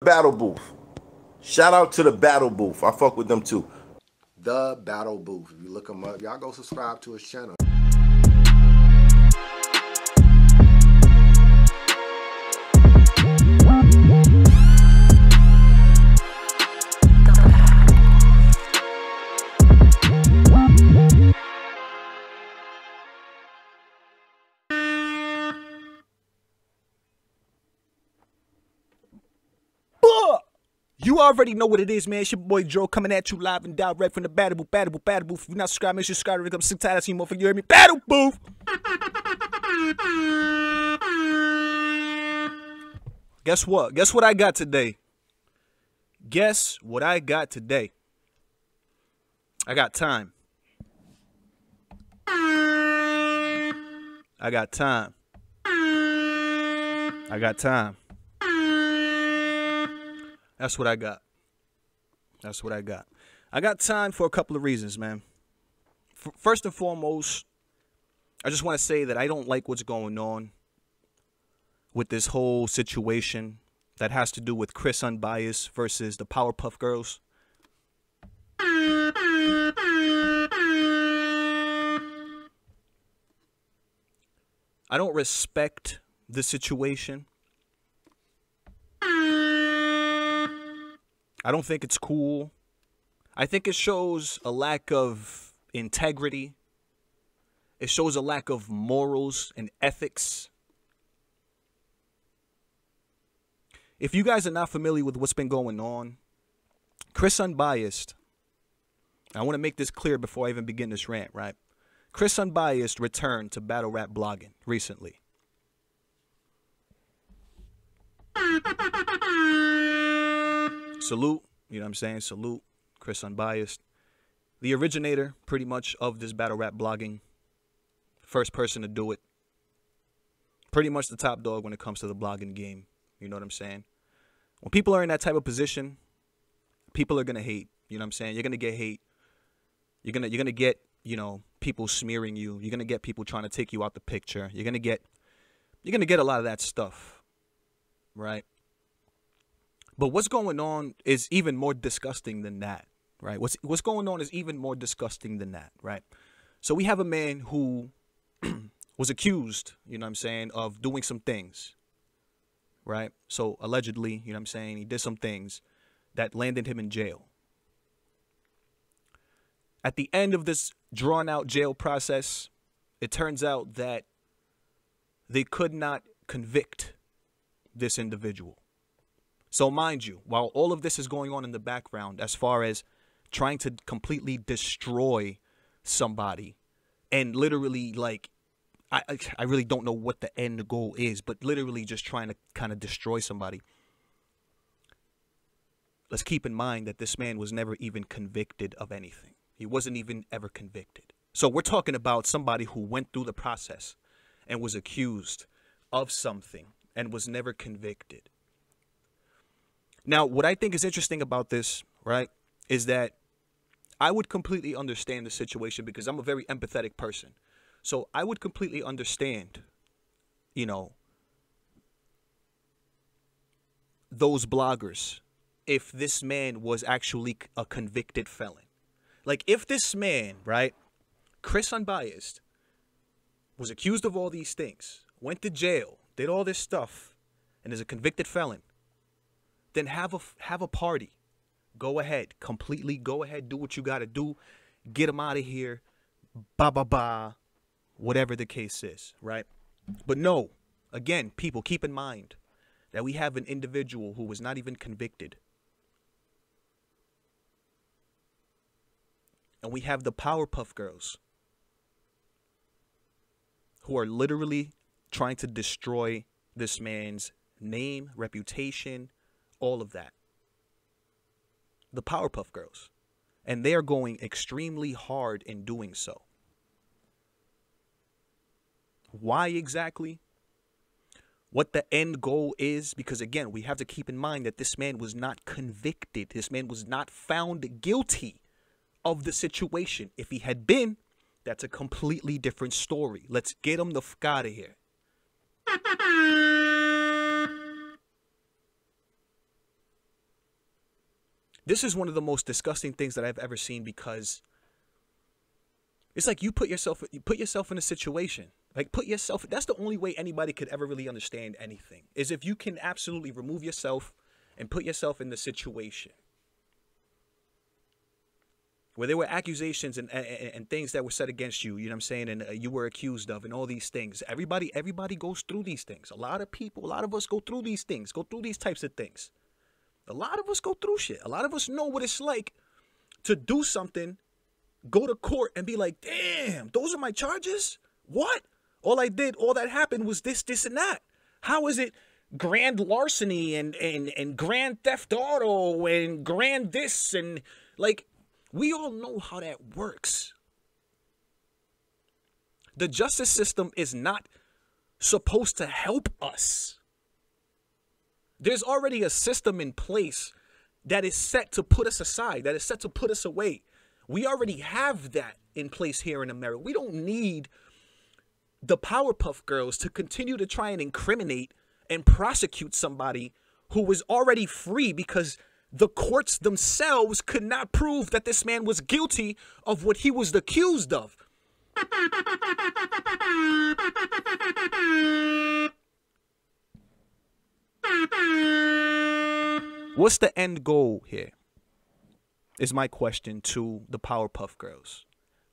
Battle Booth. Shout out to the Battle Booth. I fuck with them too. The Battle Booth. If you look them up, y'all go subscribe to his channel. You already know what it is, man. It's your boy Joe coming at you live and direct from the Battle Booth. If you're not subscribed, make sure you subscribe. I'm sick tired of seeing motherfucker. You heard me? Battle Booth. Guess what? Guess what I got today? Guess what I got today? I got time. I got time. I got time. That's what I got. That's what I got. I got time for a couple of reasons, man. First and foremost, I just want to say that I don't like what's going on with this whole situation that has to do with Chris Unbias versus the Powerpuff Girls. I don't respect the situation. I don't think it's cool. I think it shows a lack of integrity. It shows a lack of morals and ethics. If you guys are not familiar with what's been going on, Chris Unbiased, I want to make this clear before I even begin this rant, right? Chris Unbiased returned to battle rap blogging recently. Salute, you know what I'm saying? Salute, Chris Unbiased. The originator, pretty much, of this battle rap blogging. First person to do it. Pretty much the top dog when it comes to the blogging game. You know what I'm saying? When people are in that type of position, people are going to hate. You know what I'm saying? You're going to get hate. You're going to get, you know, people smearing you. You're going to get people trying to take you out the picture. You're going to get a lot of that stuff. Right? But what's going on is even more disgusting than that, right? What's going on is even more disgusting than that, right? So we have a man who was accused, you know what I'm saying, of doing some things, right? So allegedly, you know what I'm saying, he did some things that landed him in jail. At the end of this drawn-out jail process, it turns out that they could not convict this individual. So mind you, while all of this is going on in the background, as far as trying to completely destroy somebody, and literally, like, I really don't know what the end goal is, but literally just trying to kind of destroy somebody. Let's keep in mind that this man was never even convicted of anything. He wasn't even ever convicted. So we're talking about somebody who went through the process and was accused of something and was never convicted. Now, what I think is interesting about this, right, is that I would completely understand the situation because I'm a very empathetic person. So I would completely understand, you know, those bloggers if this man was actually a convicted felon. Like, if this man, right, Chris Unbiased, was accused of all these things, went to jail, did all this stuff, and is a convicted felon, then have a party. Go ahead. Completely go ahead. Do what you got to do. Get him out of here. Ba. Whatever the case is, right? But no, again, people, keep in mind that we have an individual who was not even convicted. And we have the Powerpuff Girls who are literally trying to destroy this man's name, reputation, all of that. The Powerpuff Girls. And they are going extremely hard in doing so. Why exactly? What the end goal is? Because again, we have to keep in mind that this man was not convicted. This man was not found guilty of the situation. If he had been, that's a completely different story. Let's get him the fuck out of here. This is one of the most disgusting things that I've ever seen, because it's like you put yourself in a situation. Like, that's the only way anybody could ever really understand anything, is if you can absolutely remove yourself and put yourself in the situation where there were accusations and things that were said against you, you know what I'm saying, and you were accused of, and all these things. Everybody goes through these things. A lot of us go through these things, go through these types of things. A lot of us go through shit. A lot of us know what it's like to do something, go to court, and be like, damn, those are my charges? What? All that happened was this, and that. How is it grand larceny and grand theft auto and grand this, and like, we all know how that works. The justice system is not supposed to help us. There's already a system in place that is set to put us aside, that is set to put us away. We already have that in place here in America. We don't need the Powerpuff Girls to continue to try and incriminate and prosecute somebody who was already free, because the courts themselves could not prove that this man was guilty of what he was accused of. What's the end goal here? Is my question to the Powerpuff Girls.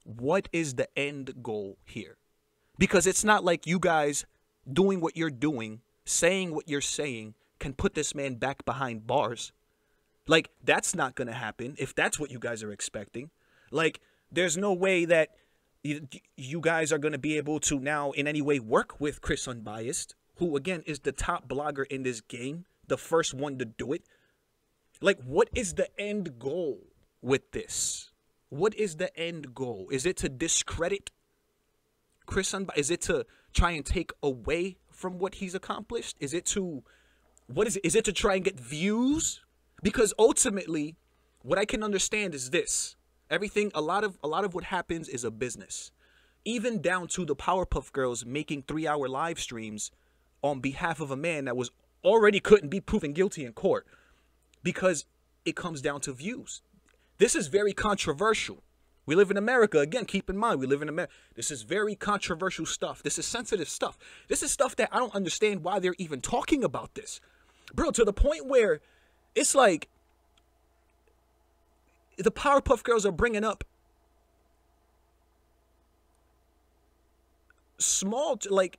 What is the end goal here? Because it's not like you guys doing what you're doing, saying what you're saying, can put this man back behind bars. Like, that's not going to happen if that's what you guys are expecting. Like, there's no way that you guys are going to be able to now in any way work with Chris Unbiased, who, again, is the top blogger in this game, the first one to do it. Like, what is the end goal with this? What is the end goal? Is it to discredit Chris Unbiased? Is it to try and take away from what he's accomplished? Is it to, what is it? Is it to try and get views? Because ultimately, what I can understand is this. Everything, a lot of what happens is a business. Even down to the Powerpuff Girls making 3-hour live streams on behalf of a man that was already couldn't be proven guilty in court, because it comes down to views. This is very controversial. We live in America. Again, keep in mind, we live in America. This is very controversial stuff. This is sensitive stuff. This is stuff that I don't understand why they're even talking about this. Bro, to the point where it's like the Powerpuff Girls are bringing up small, like,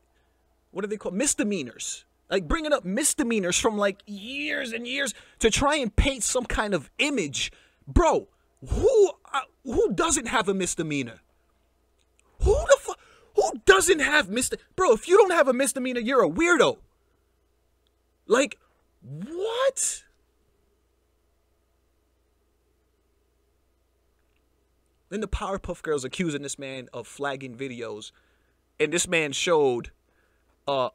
what do they call misdemeanors? Like, bringing up misdemeanors from like years and years to try and paint some kind of image. Bro, who doesn't have a misdemeanor? Who doesn't have Bro, if you don't have a misdemeanor, you're a weirdo. Like, what? Then the Powerpuff Girls accusing this man of flagging videos, and this man showed, I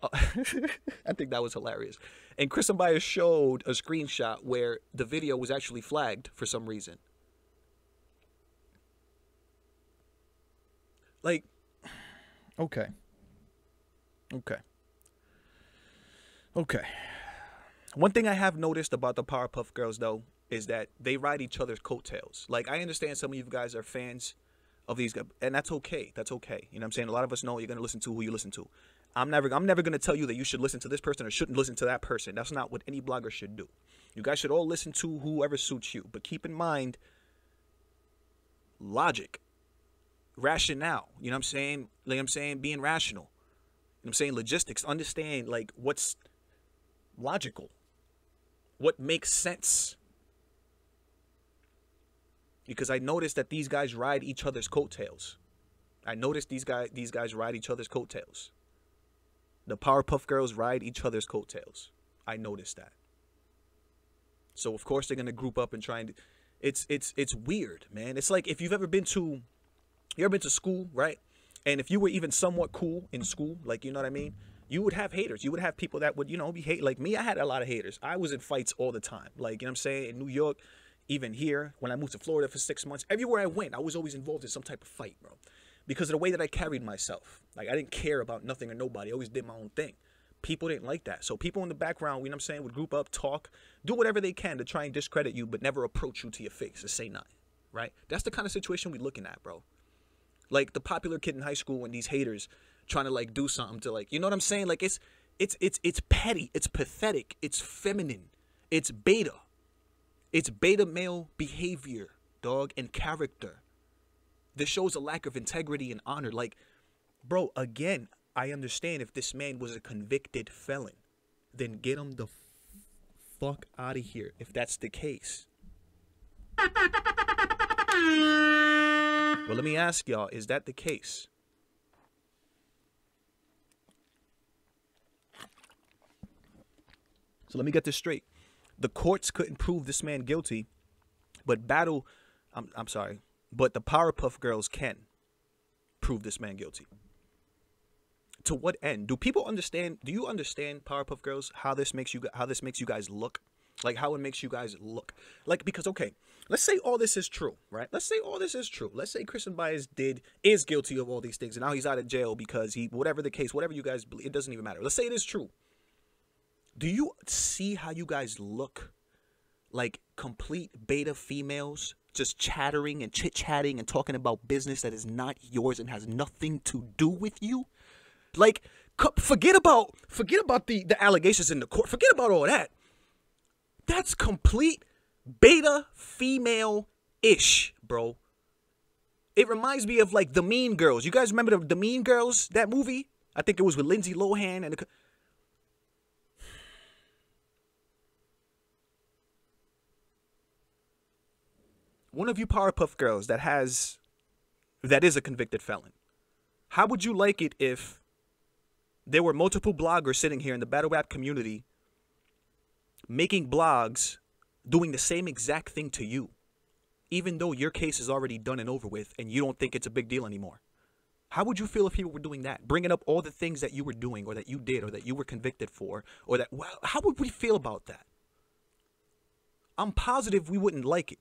think that was hilarious. And Chris Unbiased showed a screenshot where the video was actually flagged for some reason. Like, okay. One thing I have noticed about the Powerpuff Girls, though, is that they ride each other's coattails. Like, I understand some of you guys are fans of these guys, and that's okay. That's okay. You know what I'm saying? A lot of us know you're going to listen to who you listen to. I'm never going to tell you that you should listen to this person or shouldn't listen to that person. That's not what any blogger should do. You guys should all listen to whoever suits you. But keep in mind, logic, rationale. You know what I'm saying? Like I'm saying, being rational. You know what I'm saying? Logistics. Understand, like, what's logical. What makes sense. Because I noticed that these guys ride each other's coattails. I noticed these guys ride each other's coattails. The Powerpuff Girls ride each other's coattails. I noticed that. So of course they're gonna group up and try and. It's weird, man. It's like if you've ever been to, school, right? And if you were even somewhat cool in school, like, you know what I mean, you would have haters. You would have people that would, you know, be hate. Like me, I had a lot of haters. I was in fights all the time. Like, you know what I'm saying, in New York. Even here, when I moved to Florida for 6 months, everywhere I went, I was always involved in some type of fight, bro. Because of the way that I carried myself. Like, I didn't care about nothing or nobody. I always did my own thing. People didn't like that. So people in the background, you know what I'm saying, would group up, talk, do whatever they can to try and discredit you, but never approach you to your face to say nothing, right? That's the kind of situation we're looking at, bro. Like the popular kid in high school and these haters trying to like do something to like, you know what I'm saying? Like it's petty, it's pathetic, it's feminine, it's beta. It's beta male behavior, dog, and character. This shows a lack of integrity and honor. Like, bro, again, I understand if this man was a convicted felon, then get him the fuck out of here if that's the case. Well, let me ask y'all, is that the case? So let me get this straight. The courts couldn't prove this man guilty, but but the Powerpuff Girls can prove this man guilty. To what end? Do people understand? Do you understand, Powerpuff Girls, how this makes you guys look? Like how it makes you guys look? Like, because okay, let's say all this is true, right? Let's say all this is true. Let's say Chris Unbias is guilty of all these things, and now he's out of jail because whatever the case, whatever you guys believe, it doesn't even matter. Let's say it is true. Do you see how you guys look like complete beta females just chattering and chit-chatting and talking about business that is not yours and has nothing to do with you? Like, forget about the allegations in the court. Forget about all that. That's complete beta female-ish, bro. It reminds me of like the Mean Girls. You guys remember the Mean Girls, that movie? I think it was with Lindsay Lohan and one of you Powerpuff Girls that is a convicted felon. How would you like it if there were multiple bloggers sitting here in the battle rap community making blogs doing the same exact thing to you, even though your case is already done and over with and you don't think it's a big deal anymore? How would you feel if people were doing that? Bringing up all the things that you were doing or that you did or that you were convicted for or that, well, how would we feel about that? I'm positive we wouldn't like it.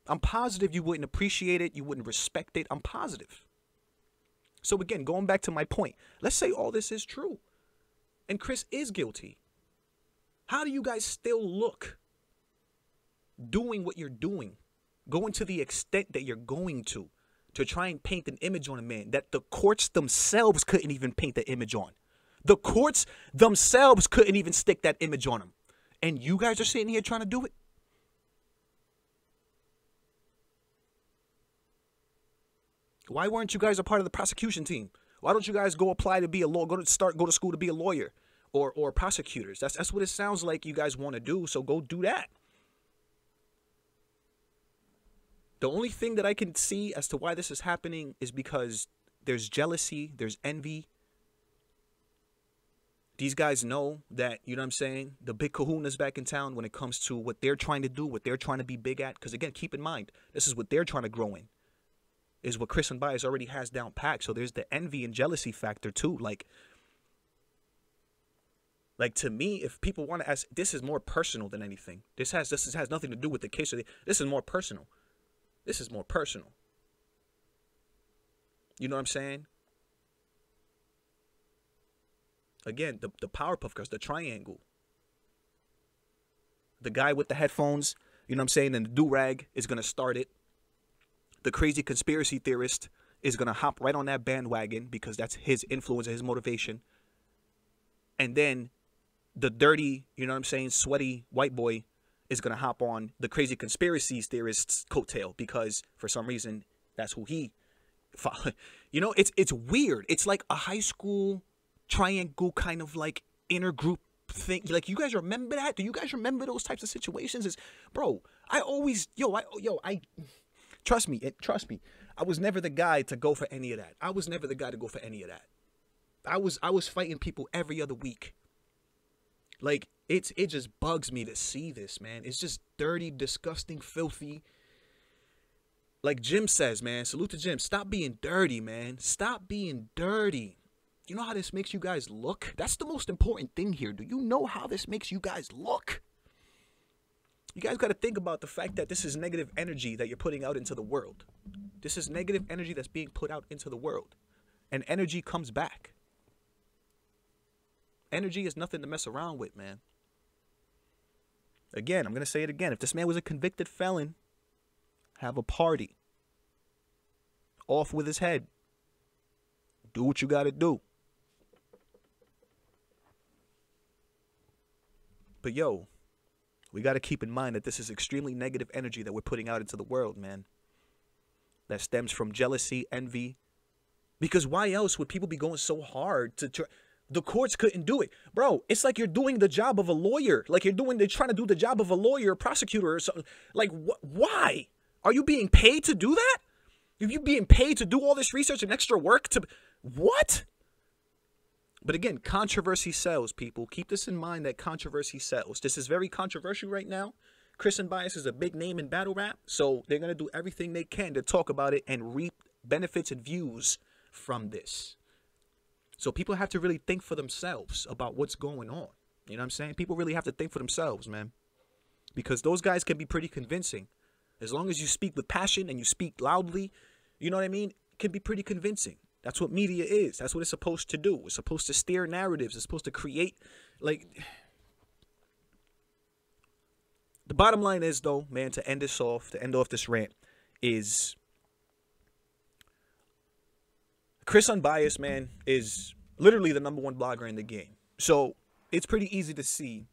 I'm positive you wouldn't appreciate it. You wouldn't respect it. I'm positive. So again, going back to my point, let's say all this is true and Chris is guilty. How do you guys still look doing what you're doing, going to the extent that you're going to try and paint an image on a man that the courts themselves couldn't even paint the image on? The courts themselves couldn't even stick that image on him. And you guys are sitting here trying to do it? Why weren't you guys a part of the prosecution team? Why don't you guys go apply to be a lawyer, go to school to be a lawyer or prosecutors? That's what it sounds like you guys want to do, so go do that. The only thing that I can see as to why this is happening is because there's jealousy, there's envy. These guys know that, you know what I'm saying, the big kahuna's back in town when it comes to what they're trying to do, what they're trying to be big at. Because again, keep in mind, this is what they're trying to grow in. Is what Chris Unbias already has down packed. So there's the envy and jealousy factor too. Like to me, if people want to ask, this is more personal than anything. This has nothing to do with the case. This is more personal. This is more personal. You know what I'm saying? Again, the Powerpuff Girls, the triangle. The guy with the headphones, you know what I'm saying, and the do-rag is going to start it. The crazy conspiracy theorist is going to hop right on that bandwagon because that's his influence and his motivation. And then the dirty, you know what I'm saying, sweaty white boy is going to hop on the crazy conspiracy theorist's coattail because for some reason that's who he follows. You know, it's weird. It's like a high school triangle kind of like intergroup thing. Like, you guys remember that? Do you guys remember those types of situations? Bro, Trust me, I was never the guy to go for any of that. I was fighting people every other week. Like, it just bugs me to see this, man. It's just dirty, disgusting, filthy. Like Jim says, man, salute to Jim. Stop being dirty, man. Stop being dirty. You know how this makes you guys look? That's the most important thing here. Do you know how this makes you guys look? You guys got to think about the fact that this is negative energy that you're putting out into the world. This is negative energy that's being put out into the world. And energy comes back. energy is nothing to mess around with, man. Again, I'm going to say it again. If this man was a convicted felon, have a party. Off with his head. Do what you got to do. But yo, we got to keep in mind that this is extremely negative energy that we're putting out into the world, man. That stems from jealousy, envy. Because why else would people be going so hard to try? The courts couldn't do it. Bro, it's like you're doing the job of a lawyer. Like they're trying to do the job of a lawyer, prosecutor or something. Like, why? Are you being paid to do that? Are you being paid to do all this research and extra work to... What? But again, controversy sells, people. Keep this in mind that controversy sells. This is very controversial right now. Chris Unbias is a big name in battle rap, so they're going to do everything they can to talk about it and reap benefits and views from this. So people have to really think for themselves about what's going on. You know what I'm saying? People really have to think for themselves, man. Because those guys can be pretty convincing. As long as you speak with passion and you speak loudly, you know what I mean? It can be pretty convincing. That's what media is. That's what it's supposed to do. It's supposed to steer narratives. It's supposed to create, like... The bottom line is, though, man, to end off this rant, is Chris Unbiased, man, is literally the #1 blogger in the game. So it's pretty easy to see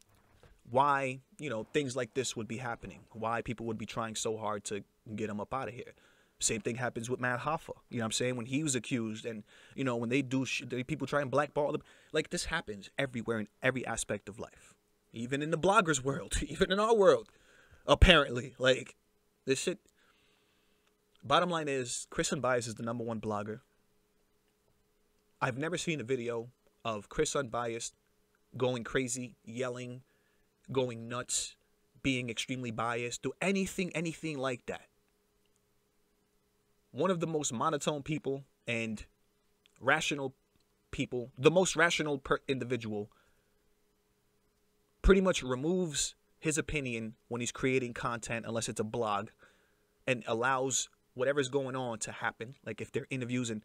why, you know, things like this would be happening. Why people would be trying so hard to get him up out of here. Same thing happens with Matt Hoffa. You know what I'm saying? When he was accused and, you know, when they do, people try and blackball them. Like, this happens everywhere in every aspect of life. Even in the bloggers' world. Even in our world. Apparently. Like, this shit. Bottom line is, Chris Unbiased is the #1 blogger. I've never seen a video of Chris Unbiased going crazy, yelling, going nuts, being extremely biased, do anything like that. One of the most monotone people and rational people, the most rational individual, pretty much removes his opinion when he's creating content, unless it's a blog, and allows whatever's going on to happen. Like if they're interviews, and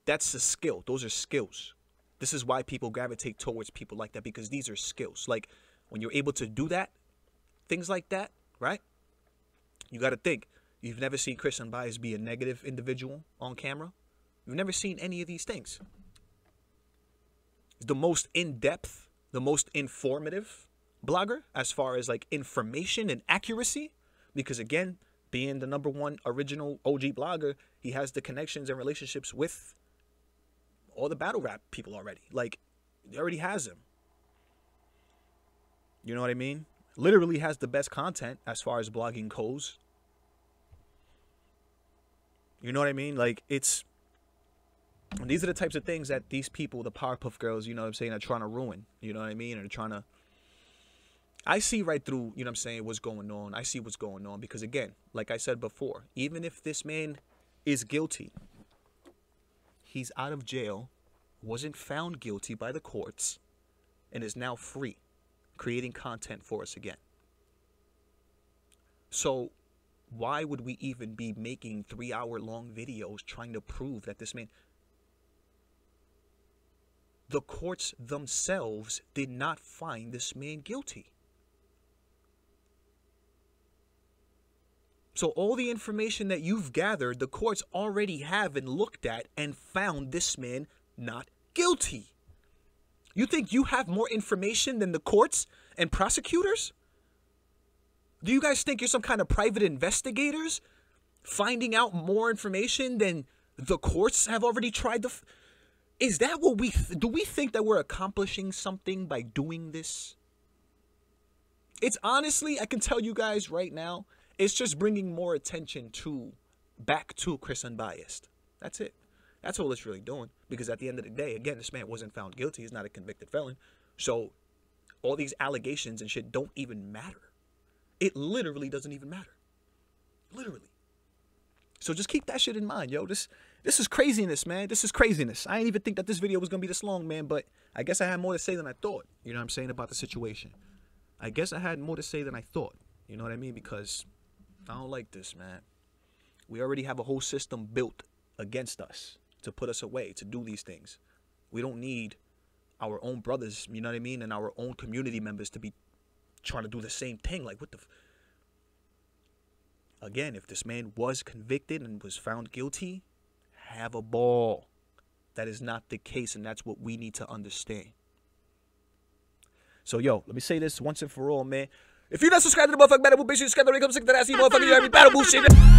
that's a skill. Those are skills. This is why people gravitate towards people like that, because these are skills. Like when you're able to do that, things like that, right? You got to think. You've never seen Chris Unbiased be a negative individual on camera. You've never seen any of these things. The most in-depth, the most informative blogger as far as like information and accuracy, because again, being the #1 original OG blogger, he has the connections and relationships with all the battle rap people already. Like, he already has them. You know what I mean? Literally has the best content as far as blogging goes. You know what I mean? Like, these are the types of things that these people, the Powerpuff Girls, you know what I'm saying, are trying to ruin. You know what I mean? And they're trying to... I see right through, you know what I'm saying, what's going on. I see what's going on. Because again, like I said before, even if this man is guilty, he's out of jail, wasn't found guilty by the courts, and is now free, creating content for us again. So why would we even be making 3-hour-long videos trying to prove that this man... The courts themselves did not find this man guilty. So all the information that you've gathered, the courts already have and looked at and found this man not guilty. You think you have more information than the courts and prosecutors? Do you guys think you're some kind of private investigators finding out more information than the courts have already tried to... Is that what do we think that we're accomplishing something by doing this? It's honestly, I can tell you guys right now, it's just bringing more attention back to Chris Unbiased. That's it. That's all it's really doing. Because at the end of the day, again, this man wasn't found guilty. He's not a convicted felon. So all these allegations and shit don't even matter. It literally doesn't even matter. Literally. So just keep that shit in mind, yo. This is craziness, man. This is craziness. I didn't even think that this video was going to be this long, man. But I guess I had more to say than I thought. You know what I'm saying, about the situation. I guess I had more to say than I thought. You know what I mean? Because I don't like this, man. We already have a whole system built against us to put us away, to do these things. We don't need our own brothers, you know what I mean, and our own community members to be trying to do the same thing. Like, what the... Again, if this man was convicted and was found guilty, have a ball. That is not the case, and that's what we need to understand. So, yo, let me say this once and for all, man. If you're not subscribed to the motherfucking Battle Booth, make sure you subscribe to the motherfucking ass, you motherfucking, you heard me, Battle Booth shit.